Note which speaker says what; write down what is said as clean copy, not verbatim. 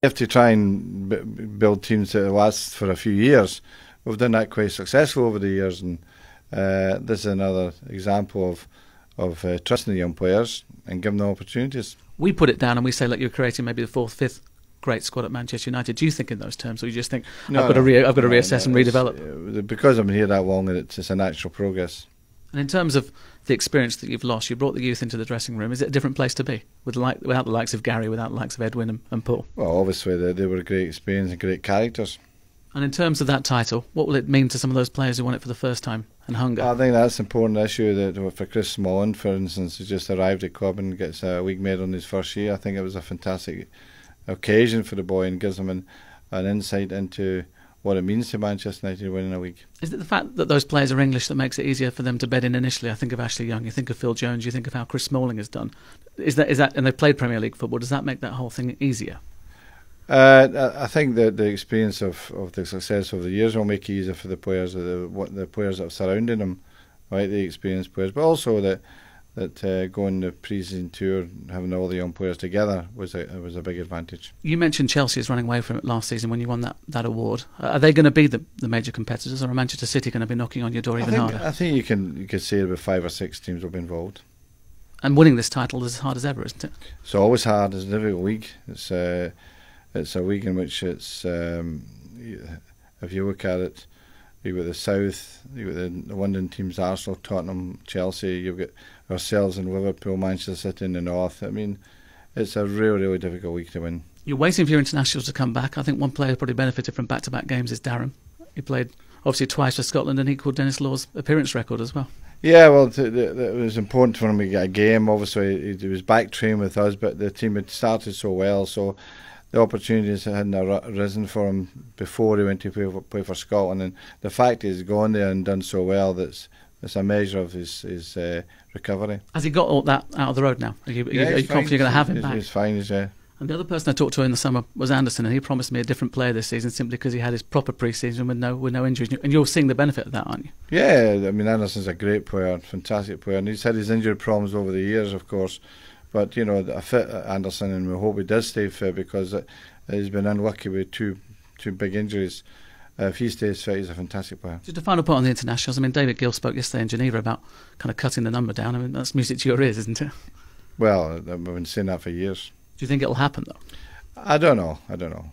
Speaker 1: have to try and build teams that last for a few years. We've done that quite successfully over the years, and this is another example of trusting the young players and giving them opportunities.
Speaker 2: We put it down and we say, look, you're creating maybe the fourth, fifth great squad at Manchester United. Do you think in those terms, or you just think I've got to reassess and redevelop?
Speaker 1: Because I've been here that long, it's a natural progress.
Speaker 2: And in terms of the experience that you've lost, you brought the youth into the dressing room. Is it a different place to be without the likes of Gary, without the likes of Edwin and Paul?
Speaker 1: Well, obviously they were a great experience and great characters.
Speaker 2: And in terms of that title, what will it mean to some of those players who won it for the first time and hunger?
Speaker 1: I think that's an important issue. That for Chris Smalling, for instance, who just arrived at club and gets a league medal in his first year, I think it was a fantastic occasion for the boy and gives him an insight into what it means to Manchester United winning a league.
Speaker 2: Is it the fact that those players are English that makes it easier for them to bed in initially? I think of Ashley Young, you think of Phil Jones, you think of how Chris Smalling has done. Is that and they've played Premier League football, does that make that whole thing easier?
Speaker 1: I think that the experience of the success over the years will make it easier for the players, the players that are surrounding them, right? The experienced players, but also that going the pre-season tour, having all the young players together was a big advantage.
Speaker 2: You mentioned Chelsea is running away from it last season when you won that award. Are they going to be the major competitors, or are Manchester City going to be knocking on your door even harder?
Speaker 1: I think you could say about 5 or 6 teams will be involved.
Speaker 2: And winning this title is as hard as ever, isn't it?
Speaker 1: It's always hard. It's a difficult week. It's a week in which it's, if you look at it, you've got the South, you've got the London teams, Arsenal, Tottenham, Chelsea, you've got ourselves in Liverpool, Manchester City in the North. I mean, it's a really, really difficult week to win.
Speaker 2: You're waiting for your internationals to come back. I think one player who probably benefited from back-to-back games is Darren. He played, obviously, twice for Scotland and equalled Dennis Law's appearance record as well.
Speaker 1: Yeah, well, it was important for him to get a game. Obviously, he was back training with us, but the team had started so well, so the opportunities hadn't arisen for him before he went to play for Scotland, and the fact he's gone there and done so well, that's a measure of his recovery. Has
Speaker 2: he got all that out of the road now? Are you confident you're going to have him back?
Speaker 1: He's fine, yeah.
Speaker 2: And the other person I talked to in the summer was Anderson, and he promised me a different player this season simply because he had his proper pre-season with no injuries. And you're seeing the benefit of that, aren't you?
Speaker 1: Yeah, I mean, Anderson's a great player, fantastic player, and he's had his injury problems over the years, of course. But, you know, a fit Anderson, and we hope he does stay fit, because he's been unlucky with two big injuries. If he stays fit, he's a fantastic player.
Speaker 2: Just a final point on the internationals. I mean, David Gill spoke yesterday in Geneva about kind of cutting the number down. I mean, that's music to your ears, isn't it?
Speaker 1: Well, I've been saying that for years.
Speaker 2: Do you think it'll happen, though?
Speaker 1: I don't know.